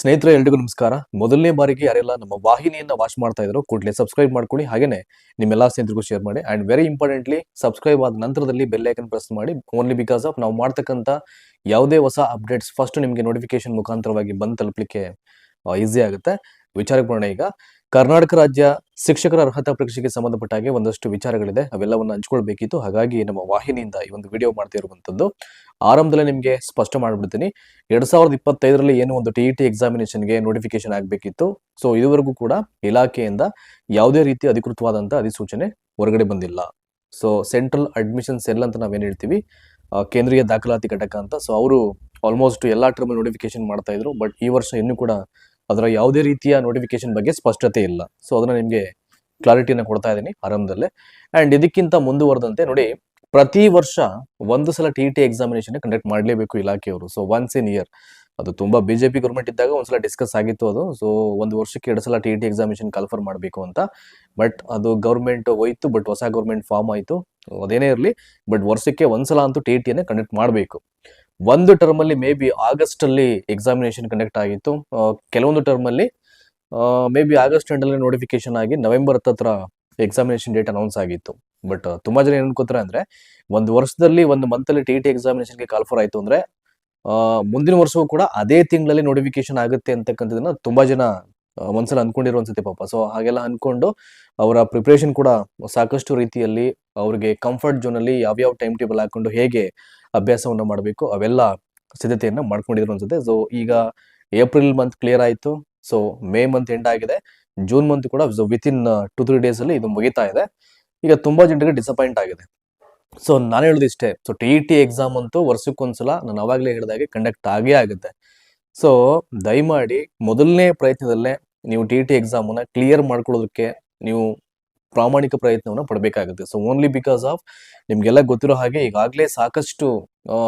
ಸ್ನೇಹಿತರೆ ಎಲ್ರಿಗೂ ನಮಸ್ಕಾರ. ಮೊದಲನೇ ಬಾರಿಗೆ ಯಾರೆಲ್ಲ ನಮ್ಮ ವಾಹಿನಿಯನ್ನ ವಾಚ್ ಮಾಡ್ತಾ ಇದ್ರು ಕೂಡಲೇ ಸಬ್ಸ್ಕ್ರೈಬ್ ಮಾಡ್ಕೊಳ್ಳಿ. ಹಾಗೇನೆ ನಿಮ್ಮೆಲ್ಲಾ ಸ್ನೇಹಿತರಿಗೂ ಶೇರ್ ಮಾಡಿ. ಅಂಡ್ ವೆರಿ ಇಂಪಾರ್ಟೆಂಟ್ಲಿ ಸಬ್ಸ್ಕ್ರೈಬ್ ಆದ ನಂತರದಲ್ಲಿ ಬೆಲ್ ಐಕನ್ ಪ್ರೆಸ್ ಮಾಡಿ. ಓನ್ಲಿ ಬಿಕಾಸ್ ಆಫ್ ನಾವು ಮಾಡ್ತಕ್ಕಂಥ ಯಾವುದೇ ಹೊಸ ಅಪ್ಡೇಟ್ಸ್ ಫಸ್ಟ್ ನಿಮಗೆ ನೋಟಿಫಿಕೇಶನ್ ಮುಖಾಂತರವಾಗಿ ಬಂದು ತಲುಪಲಿಕ್ಕೆ ಈಸಿ ಆಗುತ್ತೆ. ವಿಚಾರಕ್ಕೆ ಬರೋಣ. ಈಗ ಕರ್ನಾಟಕ ರಾಜ್ಯ ಶಿಕ್ಷಕರ ಅರ್ಹತಾ ಪರೀಕ್ಷೆಗೆ ಸಂಬಂಧಪಟ್ಟ ಹಾಗೆ ಒಂದಷ್ಟು ವಿಚಾರಗಳಿದೆ, ಅವೆಲ್ಲವನ್ನು ಹಂಚ್ಕೊಳ್ಬೇಕಿತ್ತು. ಹಾಗಾಗಿ ನಮ್ಮ ವಾಹಿನಿಯಿಂದ ಈ ಒಂದು ವಿಡಿಯೋ ಮಾಡ್ತಾ ಇರುವಂತದ್ದು. ಆರಂಭದಲ್ಲೇ ನಿಮಗೆ ಸ್ಪಷ್ಟ ಮಾಡ್ಬಿಡ್ತೀನಿ. 2025ರಲ್ಲಿ ಏನು ಒಂದು TET ಎಕ್ಸಾಮಿನೇಷನ್ಗೆ ನೋಟಿಫಿಕೇಶನ್ ಆಗಬೇಕಿತ್ತು. ಸೊ ಇದುವರೆಗೂ ಕೂಡ ಇಲಾಖೆಯಿಂದ ಯಾವುದೇ ರೀತಿ ಅಧಿಕೃತವಾದಂತಹ ಅಧಿಸೂಚನೆ ಹೊರಗಡೆ ಬಂದಿಲ್ಲ. ಸೊ ಸೆಂಟ್ರಲ್ ಅಡ್ಮಿಷನ್ ಸೆಲ್ ಅಂತ ನಾವೇನು ಹೇಳ್ತೀವಿ, ಕೇಂದ್ರೀಯ ದಾಖಲಾತಿ ಘಟಕ ಅಂತ. ಸೊ ಅವರು ಆಲ್ಮೋಸ್ಟ್ ಎಲ್ಲಾ ಟರ್ಮ್ ನೋಟಿಫಿಕೇಶನ್ ಮಾಡ್ತಾ ಇದ್ರು. ಬಟ್ ಈ ವರ್ಷ ಇನ್ನೂ ಕೂಡ ಅದರ ಯಾವುದೇ ರೀತಿಯ ನೋಟಿಫಿಕೇಶನ್ ಬಗ್ಗೆ ಸ್ಪಷ್ಟತೆ ಇಲ್ಲ. ಸೊ ಅದನ್ನ ನಿಮಗೆ ಕ್ಲಾರಿಟಿನ ಕೊಡ್ತಾ ಇದ್ದೀನಿ ಆರಂಭದಲ್ಲೇ. ಅಂಡ್ ಇದಕ್ಕಿಂತ ಮುಂದುವರೆದಂತೆ ನೋಡಿ, ಪ್ರತಿ ವರ್ಷ ಒಂದು ಸಲ TET ಎಕ್ಸಾಮಿನೇಷನ್ ಕಂಡಕ್ಟ್ ಮಾಡಲೇಬೇಕು ಇಲಾಖೆಯವರು. So once in year. ಅದು ತುಂಬಾ ಬಿಜೆಪಿ ಗೌರ್ಮೆಂಟ್ ಇದ್ದಾಗ ಒಂದ್ಸಲ ಡಿಸ್ಕಸ್ ಆಗಿತ್ತು ಅದು. ಸೊ ಒಂದು ವರ್ಷಕ್ಕೆ 2 ಸಲ TET ಎಕ್ಸಾಮಿನೇಷನ್ ಕನ್ಫರ್ಮ್ ಮಾಡಬೇಕು ಅಂತ. ಬಟ್ ಅದು ಗೌರ್ಮೆಂಟ್ ಹೋಯ್ತು. ಬಟ್ ಹೊಸ ಗೌರ್ಮೆಂಟ್ ಫಾರ್ಮ್ ಆಯ್ತು. ಅದೇನೇ ಇರಲಿ, ಬಟ್ ವರ್ಷಕ್ಕೆ ಒಂದ್ಸಲ ಅಂತೂ TET ಕಂಡಕ್ಟ್ ಮಾಡಬೇಕು. ಒಂದು ಟರ್ಮ್ ಅಲ್ಲಿ ಮೇ ಬಿ ಆಗಸ್ಟ್ ಅಲ್ಲಿ ಎಕ್ಸಾಮಿನೇಷನ್ ಕಂಡಕ್ಟ್ ಆಗಿತ್ತು. ಕೆಲವೊಂದು ಟರ್ಮ್ ಅಲ್ಲಿ ಮೇ ಬಿ ಆಗಸ್ಟ್ ಎಂಡ್ ಅಲ್ಲಿ ನೋಟಿಫಿಕೇಶನ್ ಆಗಿ ನವೆಂಬರ್ ಹತ್ರ ಎಕ್ಸಾಮಿನೇಷನ್ ಡೇಟ್ ಅನೌನ್ಸ್ ಆಗಿತ್ತು. ಬಟ್ ತುಂಬಾ ಜನ ಏನ್ ಅನ್ಕೋತಾರೆ ಅಂದ್ರೆ, ಒಂದು ವರ್ಷದಲ್ಲಿ ಒಂದು ಮಂತ್ ಅಲ್ಲಿ TET ಎಕ್ಸಾಮಿನೇಷನ್ಗೆ ಕಾಲ್ಫರ್ ಆಯ್ತು ಅಂದ್ರೆ ಮುಂದಿನ ವರ್ಷವೂ ಕೂಡ ಅದೇ ತಿಂಗಳಲ್ಲಿ ನೋಟಿಫಿಕೇಶನ್ ಆಗುತ್ತೆ ಅಂತಕ್ಕಂಥದನ್ನ ತುಂಬಾ ಜನ ಒಂದ್ಸಲ ಅನ್ಕೊಂಡಿರೋ ಅನ್ಸುತ್ತೆ ಪಾಪ. ಸೊ ಹಾಗೆಲ್ಲ ಅನ್ಕೊಂಡು ಅವರ ಪ್ರಿಪರೇಷನ್ ಕೂಡ ಸಾಕಷ್ಟು ರೀತಿಯಲ್ಲಿ ಅವ್ರಿಗೆ ಕಂಫರ್ಟ್ ಝೋನ್ ಅಲ್ಲಿ ಯಾವ್ಯಾವ ಟೈಮ್ ಟೇಬಲ್ ಹಾಕೊಂಡು ಹೇಗೆ ಅಭ್ಯಾಸವನ್ನ ಮಾಡಬೇಕು ಅವೆಲ್ಲ ಸಿದ್ಧತೆಯನ್ನ ಮಾಡ್ಕೊಂಡಿದ್ರು ಅನ್ಸುತ್ತೆ. ಸೊ ಈಗ ಏಪ್ರಿಲ್ ಮಂತ್ ಕ್ಲಿಯರ್ ಆಯ್ತು. ಸೊ ಮೇ ಮಂತ್ ಎಂಡ್ ಆಗಿದೆ. ಜೂನ್ ಮಂತ್ ಕೂಡ ವಿತ್ ಇನ್ 2-3 ಡೇಸ್ ಅಲ್ಲಿ ಇದು ಮುಗಿತಾ ಇದೆ. ಈಗ ತುಂಬಾ ಜನರಿಗೆ ಡಿಸಪಾಯಿಂಟ್ ಆಗಿದೆ. ಸೊ ನಾನು ಹೇಳೋದು ಇಷ್ಟೇ. ಸೊ TET ಎಕ್ಸಾಮ್ ಅಂತೂ ವರ್ಷಕ್ಕೊಂದ್ಸಲ ನಾನು ಅವಾಗಲೇ ಹೇಳಿದಾಗೆ ಕಂಡಕ್ಟ್ ಆಗೇ ಆಗುತ್ತೆ. ಸೊ ದಯಮಾಡಿ ಮೊದಲನೇ ಪ್ರಯತ್ನದಲ್ಲೇ ನೀವು TET ಎಕ್ಸಾಮ್ ಅನ್ನ ಕ್ಲಿಯರ್ ಮಾಡ್ಕೊಳ್ಳೋದಕ್ಕೆ ನೀವು ಪ್ರಾಮಾಣಿಕ ಪ್ರಯತ್ನವನ್ನು ಪಡಬೇಕಾಗುತ್ತೆ. ಸೊ ಓನ್ಲಿ ಬಿಕಾಸ್ ಆಫ್ ನಿಮ್ಗೆಲ್ಲ ಗೊತ್ತಿರೋ ಹಾಗೆ ಈಗಾಗಲೇ ಸಾಕಷ್ಟು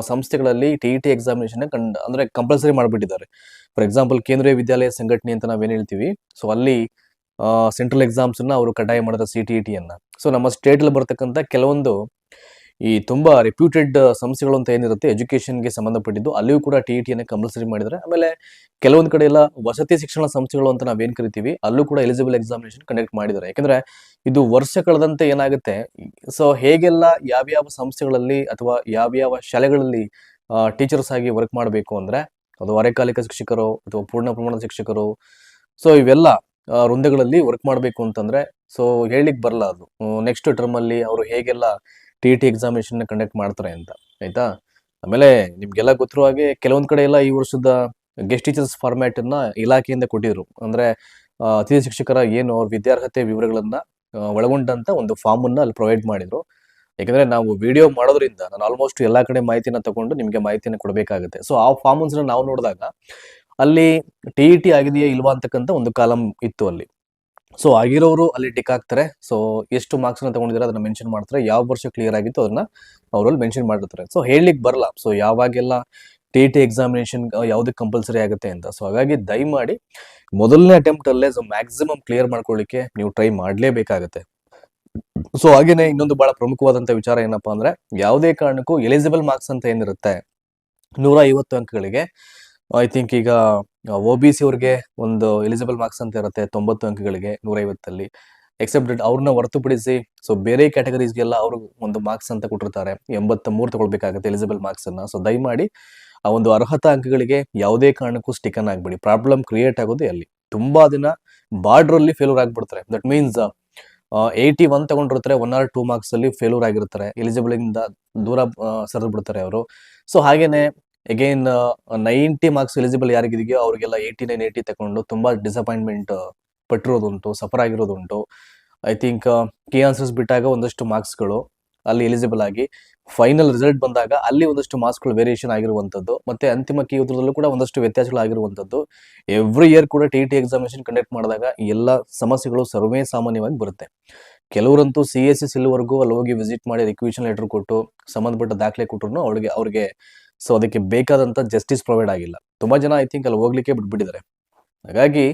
ಸಂಸ್ಥೆಗಳಲ್ಲಿ TET ಎಕ್ಸಾಮಿನೇಷನ್ ಅಂದ್ರೆ ಕಂಪಲ್ಸರಿ ಮಾಡಿಬಿಟ್ಟಿದ್ದಾರೆ. ಫಾರ್ ಎಕ್ಸಾಂಪಲ್ ಕೇಂದ್ರೀಯ ವಿದ್ಯಾಲಯ ಸಂಘಟನೆ ಅಂತ ನಾವೇನ್ ಹೇಳ್ತೀವಿ. ಸೊ ಅಲ್ಲಿ ಸೆಂಟ್ರಲ್ ಎಕ್ಸಾಮ್ಸ್ ಅನ್ನ ಅವರು ಕಡ್ಡಾಯ ಮಾಡಿದ CTET ಅನ್ನ. ಸೊ ನಮ್ಮ ಸ್ಟೇಟ್ ಅಲ್ಲಿ ಬರ್ತಕ್ಕಂಥ ಕೆಲವೊಂದು ಈ ತುಂಬಾ ರೆಪ್ಯೂಟೆಡ್ ಸಂಸ್ಥೆಗಳು ಅಂತ ಏನಿರುತ್ತೆ ಎಜುಕೇಶನ್ಗೆ ಸಂಬಂಧಪಟ್ಟಿದ್ದು, ಅಲ್ಲಿಯೂ ಕೂಡ TET ಕಂಪಲ್ಸರಿ ಮಾಡಿದ್ದಾರೆ. ಆಮೇಲೆ ಕೆಲವೊಂದು ಕಡೆ ಎಲ್ಲ ವಸತಿ ಶಿಕ್ಷಣ ಸಂಸ್ಥೆಗಳು ಅಂತ ನಾವೇನ್ ಕರಿತೀವಿ, ಅಲ್ಲೂ ಕೂಡ ಎಲಿಜಿಬಲ್ ಎಕ್ಸಾಮಿನೇಷನ್ ಕಂಡಕ್ಟ್ ಮಾಡಿದ್ದಾರೆ. ಯಾಕಂದ್ರೆ ಇದು ವರ್ಷ ಕಳೆದಂತೆ ಏನಾಗುತ್ತೆ, ಸೊ ಹೇಗೆಲ್ಲ ಯಾವ್ಯಾವ ಸಂಸ್ಥೆಗಳಲ್ಲಿ ಅಥವಾ ಯಾವ್ಯಾವ ಶಾಲೆಗಳಲ್ಲಿ ಟೀಚರ್ಸ್ ಆಗಿ ವರ್ಕ್ ಮಾಡಬೇಕು ಅಂದ್ರೆ, ಅದು ಅರೆಕಾಲಿಕ ಶಿಕ್ಷಕರು ಅಥವಾ ಪೂರ್ಣ ಪ್ರಮಾಣದ ಶಿಕ್ಷಕರು, ಸೊ ಇವೆಲ್ಲ ವೃಂದಗಳಲ್ಲಿ ವರ್ಕ್ ಮಾಡಬೇಕು ಅಂತಂದ್ರೆ ಸೊ ಹೇಳಿಕ್ ಬರಲ್ಲ ಅದು. ನೆಕ್ಸ್ಟ್ ಟರ್ಮ್ ಅಲ್ಲಿ ಅವರು ಹೇಗೆಲ್ಲ TET ಎಕ್ಸಾಮಿನೇಷನ್ ಕಂಡಕ್ಟ್ ಮಾಡ್ತಾರೆ ಅಂತ, ಆಯ್ತಾ. ಆಮೇಲೆ ನಿಮ್ಗೆಲ್ಲ ಗೊತ್ತಿರೋ ಹಾಗೆ ಕೆಲವೊಂದ್ ಕಡೆ ಎಲ್ಲ ಈ ವರ್ಷದ ಗೆಸ್ಟ್ ಟೀಚರ್ಸ್ ಫಾರ್ಮ್ಯಾಟ್ ಅನ್ನ ಇಲಾಖೆಯಿಂದ ಕೊಟ್ಟಿದ್ರು. ಅಂದ್ರೆ ಅತಿಥಿ ಶಿಕ್ಷಕರ ಏನು ಅವ್ರ ವಿದ್ಯಾರ್ಹತೆ ವಿವರಗಳನ್ನ ಒಳಗೊಂಡಂತ ಒಂದು ಫಾರ್ಮ್ ಅನ್ನ ಅಲ್ಲಿ ಪ್ರೊವೈಡ್ ಮಾಡಿದ್ರು. ಯಾಕಂದ್ರೆ ನಾವು ವಿಡಿಯೋ ಮಾಡೋದ್ರಿಂದ ನಾನು ಆಲ್ಮೋಸ್ಟ್ ಎಲ್ಲಾ ಕಡೆ ಮಾಹಿತಿನ ತಗೊಂಡು ನಿಮ್ಗೆ ಮಾಹಿತಿನ ಕೊಡಬೇಕಾಗುತ್ತೆ. ಸೊ ಆ ಫಾರ್ಮ್ಸ್ ನಾವು ನೋಡಿದಾಗ ಅಲ್ಲಿ TET ಆಗಿದೆಯಾ ಇಲ್ವಾ ಅಂತಕ್ಕಂಥ ಒಂದು ಕಾಲಂ ಇತ್ತು ಅಲ್ಲಿ. ಸೊ ಆಗಿರೋರು ಅಲ್ಲಿ ಟಿಕ್ ಹಾಕ್ತಾರೆ. ಸೊ ಎಷ್ಟು ಮಾರ್ಕ್ಸ್ ನ ತಗೊಂಡಿದ್ದಾರೆ ಅದನ್ನ ಮೆನ್ಷನ್ ಮಾಡ್ತಾರೆ. ಯಾವ ವರ್ಷ ಕ್ಲಿಯರ್ ಆಗಿತ್ತು ಅದನ್ನ ಅವರಲ್ಲಿ ಮೆನ್ಷನ್ ಮಾಡಿರ್ತಾರೆ. ಸೊ ಹೇಳಲಿಕ್ಕೆ ಬರಲ್ಲ ಸೊ ಯಾವಾಗೆಲ್ಲ TET ಎಕ್ಸಾಮಿನೇಷನ್ ಯಾವ್ದಕ್ಕೆ ಕಂಪಲ್ಸರಿ ಆಗುತ್ತೆ ಅಂತ. ಸೊ ಹಾಗಾಗಿ ದಯಮಾಡಿ ಮೊದಲನೇ ಅಟೆಂಪ್ಟ್ ಅಲ್ಲೇ ಮ್ಯಾಕ್ಸಿಮಮ್ ಕ್ಲಿಯರ್ ಮಾಡ್ಕೊಳ್ಳಿಕ್ಕೆ ನೀವು ಟ್ರೈ ಮಾಡ್ಲೇಬೇಕಾಗತ್ತೆ. ಸೊ ಹಾಗೇನೆ ಇನ್ನೊಂದು ಬಹಳ ಪ್ರಮುಖವಾದಂತ ವಿಚಾರ ಏನಪ್ಪಾ ಅಂದ್ರೆ, ಯಾವುದೇ ಕಾರಣಕ್ಕೂ ಎಲಿಜಿಬಲ್ ಮಾರ್ಕ್ಸ್ ಅಂತ ಏನಿರುತ್ತೆ 150 ಅಂಕಗಳಿಗೆ, ಐ ಥಿಂಕ್ ಈಗ OBC ಅವ್ರಿಗೆ ಒಂದು ಎಲಿಜಿಬಲ್ ಮಾರ್ಕ್ಸ್ ಅಂತ ಇರುತ್ತೆ 90 ಅಂಕಗಳಿಗೆ 150 ಎಕ್ಸೆಪ್ಟ್ ಅವ್ರನ್ನ ಹೊರತುಪಡಿಸಿ ಸೊ ಬೇರೆ ಕ್ಯಾಟಗರೀಸ್ಗೆಲ್ಲ ಅವರು ಒಂದು ಮಾರ್ಕ್ಸ್ ಅಂತ ಕೊಟ್ಟಿರ್ತಾರೆ. 83 ತಗೊಳ್ಬೇಕಾಗುತ್ತೆ ಎಲಿಜಿಬಲ್ ಮಾರ್ಕ್ಸ್ ಅನ್ನ. ಸೊ ದಯಮಾಡಿ ಆ ಒಂದು ಅರ್ಹತಾ ಅಂಕಗಳಿಗೆ ಯಾವುದೇ ಕಾರಣಕ್ಕೂ ಸ್ಟಿಕನ್ ಆಗ್ಬೇಡಿ. ಪ್ರಾಬ್ಲಮ್ ಕ್ರಿಯೇಟ್ ಆಗೋದೇ ಅಲ್ಲಿ. ತುಂಬಾ ದಿನ ಬಾರ್ಡರ್ ಅಲ್ಲಿ ಫೇಲ್ಯೂರ್ ಆಗ್ಬಿಡ್ತಾರೆ. ದಟ್ ಮೀನ್ಸ್ 81 ತಗೊಂಡಿರ್ತಾರೆ, 1 or 2 ಮಾರ್ಕ್ಸ್ ಅಲ್ಲಿ ಫೇಲ್ಯೂರ್ ಆಗಿರ್ತಾರೆ, ಎಲಿಜಿಬಲ್ ಇಂದ ದೂರ ಸರಿದು ಬಿಡ್ತಾರೆ ಅವರು. ಸೊ ಹಾಗೇನೆ ಅಗೈನ್ 90 ಮಾರ್ಕ್ಸ್ ಎಲಿಜಿಬಲ್ ಯಾರಿಗಿದೆಯೋ ಅವ್ರಿಗೆಲ್ಲ 89, 80 ತಗೊಂಡು ತುಂಬಾ ಡಿಸಪಾಯಿಂಟ್ಮೆಂಟ್ ಪಟ್ಟಿರೋದುಂಟು, ಸಫರ್ ಆಗಿರೋದುಂಟು. ಐ ಥಿಂಕ್ ಕೀ ಆನ್ಸರ್ಸ್ ಬಿಟ್ಟಾಗ ಒಂದಷ್ಟು ಮಾರ್ಕ್ಸ್ಗಳು ಅಲ್ಲಿ ಎಲಿಜಿಬಲ್ ಆಗಿ ಫೈನಲ್ ರಿಸಲ್ಟ್ ಬಂದಾಗ ಅಲ್ಲಿ ಒಂದಷ್ಟು ಮಾರ್ಕ್ಸ್ಗಳು ವೇರಿಯೇಷನ್ ಆಗಿರುವಂತದ್ದು, ಮತ್ತೆ ಅಂತಿಮ ಕೀ ಉತ್ತರದಲ್ಲೂ ಕೂಡ ಒಂದಷ್ಟು ವ್ಯತ್ಯಾಸಗಳು ಆಗಿರುವಂತದ್ದು. ಎವ್ರಿ ಇಯರ್ ಕೂಡ TET ಎಕ್ಸಾಮಿನೇಷನ್ ಕಂಡಕ್ಟ್ ಮಾಡಿದಾಗ ಈ ಎಲ್ಲ ಸಮಸ್ಯೆಗಳು ಸರ್ವೇ ಸಾಮಾನ್ಯವಾಗಿ ಬರುತ್ತೆ. ಕೆಲವರಂತೂ CSC ಸಿಲ್ವರ್ಗೂ ಅಲ್ಲಿ ಹೋಗಿ ವಿಸಿಟ್ ಮಾಡಿ ರಿಕ್ವೆಷನ್ ಲೆಟರ್ ಕೊಟ್ಟು ಸಂಬಂಧಪಟ್ಟ ದಾಖಲೆ ಕೊಟ್ಟರು ಅವ್ರಿಗೆ ಸೊ ಅದಕ್ಕೆ ಬೇಕಾದಂತ ಜಸ್ಟಿಸ್ ಪ್ರೊವೈಡ್ ಆಗಿಲ್ಲ. ತುಂಬಾ ಜನ ಐ ಥಿಂಕ್ ಅಲ್ಲಿ ಹೋಗ್ಲಿಕ್ಕೆ ಬಿಟ್ಬಿಟ್ಟಿದ್ದಾರೆ. ಹಾಗಾಗಿ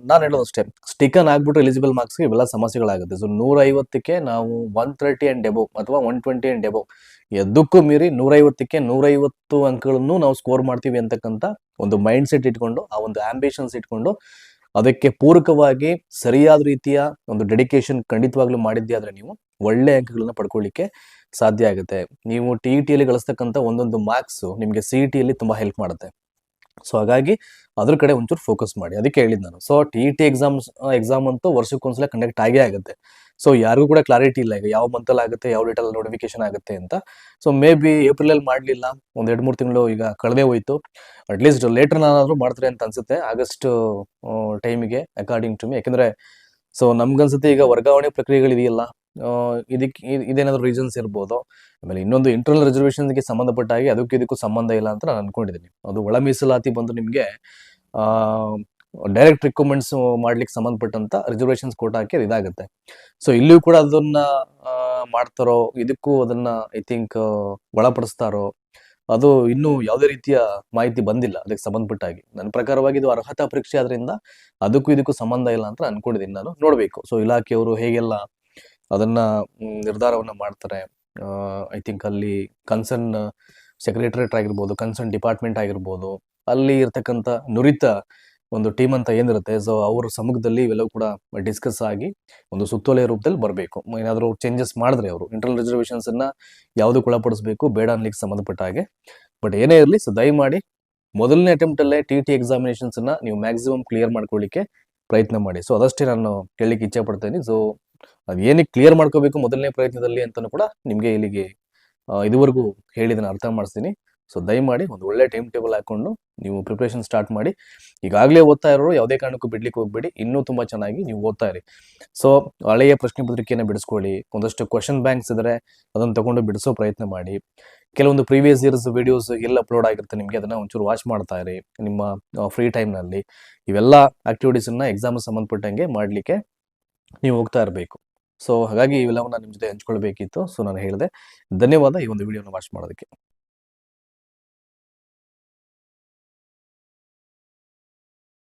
ನಾನು ಹೇಳೋದು ಅಷ್ಟೇ, ಸ್ಟಿಕನ್ ಆಗ್ಬಿಟ್ಟು ಎಲಿಜಿಬಲ್ ಮಾರ್ಕ್ಸ್ಗೆ ಇವೆಲ್ಲ ಸಮಸ್ಯೆಗಳಾಗುತ್ತೆ. ಸೊ 150ಕ್ಕೆ ನಾವು 130 ಅಂಡ್ ಎಬೋ ಅಥವಾ 120 ಅಂಡ್ ಎಬೋ ಎದ್ದಕ್ಕೂ ಮೀರಿ 150ಕ್ಕೆ 150 ಅಂಕಗಳನ್ನು ನಾವು ಸ್ಕೋರ್ ಮಾಡ್ತೀವಿ ಅಂತಕ್ಕಂಥ ಒಂದು ಮೈಂಡ್ ಸೆಟ್ ಇಟ್ಕೊಂಡು, ಆ ಒಂದು ಆಂಬಿಷನ್ಸ್ ಇಟ್ಕೊಂಡು ಅದಕ್ಕೆ ಪೂರಕವಾಗಿ ಸರಿಯಾದ ರೀತಿಯ ಒಂದು ಡೆಡಿಕೇಶನ್ ಖಂಡಿತವಾಗ್ಲೂ ಮಾಡಿದ್ದೆ ಆದ್ರೆ ನೀವು ಒಳ್ಳೆ ಅಂಕಗಳನ್ನ ಪಡ್ಕೊಳ್ಳಿಕ್ಕೆ ಸಾಧ್ಯ ಆಗುತ್ತೆ. ನೀವು TET ಗಳಿಸ್ತಕ್ಕಂಥ ಒಂದೊಂದು ಮಾರ್ಕ್ಸ್ ನಿಮಗೆ CET ತುಂಬಾ ಹೆಲ್ಪ್ ಮಾಡುತ್ತೆ. ಸೊ ಹಾಗಾಗಿ ಅದ್ರ ಕಡೆ ಒಂಚೂರು ಫೋಕಸ್ ಮಾಡಿ, ಅದಕ್ಕೆ ಹೇಳಿದ್ ನಾನು. ಸೊ TET ಎಕ್ಸಾಮ್ ಅಂತೂ ವರ್ಷಕ್ಕೊಂದ್ಸಲ ಕಂಡಕ್ಟ್ ಆಗೇ ಆಗುತ್ತೆ. ಸೊ ಯಾರಿಗೂ ಕೂಡ ಕ್ಲಾರಿಟಿ ಇಲ್ಲ ಈಗ ಯಾವ ಮಂತಲ್ಲಿ ಆಗುತ್ತೆ, ಯಾವ ಡೇಟಲ್ಲಿ ನೋಟಿಫಿಕೇಶನ್ ಆಗುತ್ತೆ ಅಂತ. ಸೊ ಮೇ ಬಿ ಏಪ್ರಿಲಲ್ಲಿ ಮಾಡಲಿಲ್ಲ, ಒಂದು 2-3 ತಿಂಗಳು ಈಗ ಕಳೆದೇ ಹೋಯ್ತು. ಅಟ್ಲೀಸ್ಟ್ ಲೇಟರ್ ನಾನಾದರೂ ಮಾಡ್ತಾರೆ ಅಂತ ಅನ್ಸುತ್ತೆ, ಆಗಸ್ಟ್ ಟೈಮಿಗೆ ಅಕಾರ್ಡಿಂಗ್ ಟು ಮಿ. ಯಾಕಂದ್ರೆ ಸೊ ನಮ್ಗನ್ಸುತ್ತೆ ಈಗ ವರ್ಗಾವಣೆ ಪ್ರಕ್ರಿಯೆಗಳಿದೆಯಲ್ಲ, ಇದಕ್ಕೆ ಇದೇನಾದ್ರು ರೀಸನ್ಸ್ ಇರ್ಬೋದು. ಆಮೇಲೆ ಇನ್ನೊಂದು ಇಂಟರ್ನಲ್ ರಿಸರ್ವೇಷನ್ಗೆ ಸಂಬಂಧಪಟ್ಟ ಹಾಗೆ ಇದಕ್ಕೂ ಸಂಬಂಧ ಇಲ್ಲ ಅಂತ ನಾನು ಅನ್ಕೊಂಡಿದ್ದೀನಿ. ಅದು ಒಳ ಮೀಸಲಾತಿ ಬಂದು ನಿಮಗೆ ಡೈರೆಕ್ಟ್ ರಿಕ್ರೂಟ್ಮೆಂಟ್ಸ್ ಮಾಡ್ಲಿಕ್ಕೆ ಸಂಬಂಧಪಟ್ಟಂತ ರಿಸರ್ವೇಷನ್ಸ್ ಕೋಟಾಕ್ಕೆ ಇದಾಗುತ್ತೆ. ಸೊ ಇಲ್ಲಿಯೂ ಕೂಡ ಅದನ್ನ ಮಾಡ್ತಾರೋ, ಇದಕ್ಕೂ ಅದನ್ನ ಐ ಥಿಂಕ್ ಒಳಪಡಿಸ್ತಾರೋ, ಅದು ಇನ್ನೂ ಯಾವುದೇ ರೀತಿಯ ಮಾಹಿತಿ ಬಂದಿಲ್ಲ ಅದಕ್ಕೆ ಸಂಬಂಧಪಟ್ಟ ಹಾಗೆ. ನನ್ನ ಪ್ರಕಾರವಾಗಿ ಇದು ಅರ್ಹತಾ ಪರೀಕ್ಷೆ ಆದ್ರಿಂದ ಇದಕ್ಕೂ ಸಂಬಂಧ ಇಲ್ಲ ಅಂತ ಅನ್ಕೊಂಡಿದ್ದೀನಿ ನಾನು. ನೋಡ್ಬೇಕು ಸೊ ಇಲಾಖೆಯವರು ಹೇಗೆಲ್ಲ ಅದನ್ನ ನಿರ್ಧಾರವನ್ನ ಮಾಡ್ತಾರೆ. ಐ ಥಿಂಕ್ ಅಲ್ಲಿ ಕನ್ಸರ್ನ್ ಸೆಕ್ರೆಟರೇಟ್ ಆಗಿರ್ಬೋದು, ಕನ್ಸರ್ನ್ ಡಿಪಾರ್ಟ್ಮೆಂಟ್ ಆಗಿರ್ಬೋದು, ಅಲ್ಲಿ ಇರ್ತಕ್ಕಂಥ ನುರಿತ ಒಂದು ಟೀಮ್ ಅಂತ ಏನಿರುತ್ತೆ, ಸೊ ಅವ್ರ ಸಮ್ಮುಖದಲ್ಲಿ ಇವೆಲ್ಲವೂ ಕೂಡ ಡಿಸ್ಕಸ್ ಆಗಿ ಒಂದು ಸುತ್ತೋಲೆಯ ರೂಪದಲ್ಲಿ ಬರಬೇಕು. ಏನಾದರೂ ಚೇಂಜಸ್ ಮಾಡಿದ್ರೆ ಅವರು ಇಂಟರ್ನಲ್ ರಿಸರ್ವೇಷನ್ಸ್ ಅನ್ನ ಯಾವುದಕ್ಕೆ ಒಳಪಡಿಸಬೇಕು ಬೇಡ ಅನ್ಲಿಕ್ಕೆ ಸಂಬಂಧಪಟ್ಟ ಹಾಗೆ. ಬಟ್ ಏನೇ ಇರಲಿ, ಸೊ ದಯಮಾಡಿ ಮೊದಲನೇ ಅಟೆಂಪ್ಟ್ ಅಲ್ಲೇ TET ಎಕ್ಸಾಮಿನೇಷನ್ಸ್ ಅನ್ನ ನೀವು ಮ್ಯಾಕ್ಸಿಮಮ್ ಕ್ಲಿಯರ್ ಮಾಡ್ಕೊಳ್ಳಿಕ್ಕೆ ಪ್ರಯತ್ನ ಮಾಡಿ. ಸೊ ಅದಷ್ಟೇ ನಾನು ಹೇಳಲಿಕ್ಕೆ ಇಚ್ಛೆ ಪಡ್ತೇನೆ. ಸೊ ಅದು ಏನಕ್ಕೆ ಕ್ಲಿಯರ್ ಮಾಡ್ಕೋಬೇಕು ಮೊದಲನೇ ಪ್ರಯತ್ನದಲ್ಲಿ ಅಂತಲೂ ಕೂಡ ನಿಮಗೆ ಇಲ್ಲಿಗೆ ಇದುವರೆಗೂ ಹೇಳಿದನ್ನು ಅರ್ಥ ಮಾಡಿಸ್ತೀನಿ. ಸೊ ದಯಮಾಡಿ ಒಂದು ಒಳ್ಳೆ ಟೈಮ್ ಟೇಬಲ್ ಹಾಕೊಂಡು ನೀವು ಪ್ರಿಪ್ರೇಷನ್ ಸ್ಟಾರ್ಟ್ ಮಾಡಿ. ಈಗಾಗಲೇ ಓದ್ತಾ ಇರೋರು ಯಾವುದೇ ಕಾರಣಕ್ಕೂ ಬಿಡ್ಲಿಕ್ಕೆ ಹೋಗ್ಬೇಡಿ, ಇನ್ನೂ ತುಂಬ ಚೆನ್ನಾಗಿ ನೀವು ಓದ್ತಾ ಇರಿ. ಸೊ ಹಳೆಯ ಪ್ರಶ್ನೆ ಪತ್ರಿಕೆಯನ್ನು ಬಿಡಿಸ್ಕೊಳ್ಳಿ, ಒಂದಷ್ಟು ಕ್ವಶನ್ ಬ್ಯಾಂಕ್ಸ್ ಇದ್ರೆ ಅದನ್ನು ತಗೊಂಡು ಬಿಡಿಸೋ ಪ್ರಯತ್ನ ಮಾಡಿ. ಕೆಲವೊಂದು ಪ್ರೀವಿಯಸ್ ಇಯರ್ಸ್ ವಿಡಿಯೋಸ್ ಎಲ್ಲ ಅಪ್ಲೋಡ್ ಆಗಿರುತ್ತೆ ನಿಮಗೆ, ಅದನ್ನ ಒಂಚೂರು ವಾಚ್ ಮಾಡ್ತಾ ಇರಿ ನಿಮ್ಮ ಫ್ರೀ ಟೈಮ್ನಲ್ಲಿ. ಇವೆಲ್ಲ ಆಕ್ಟಿವಿಟೀಸನ್ನ ಎಕ್ಸಾಮ್ ಸಂಬಂಧಪಟ್ಟಂಗೆ ಮಾಡಲಿಕ್ಕೆ ನೀವು ಹೋಗ್ತಾ ಇರಬೇಕು. ಸೊ ಹಾಗಾಗಿ ಇವೆಲ್ಲವನ್ನ ನಿಮ್ಮ ಜೊತೆ ಹಂಚ್ಕೊಳ್ಬೇಕಿತ್ತು. ಸೊ ನಾನು ಹೇಳಿದೆ. ಧನ್ಯವಾದ ಈ ಒಂದು ವಿಡಿಯೋನ ವಾಚ್ ಮಾಡೋದಕ್ಕೆ.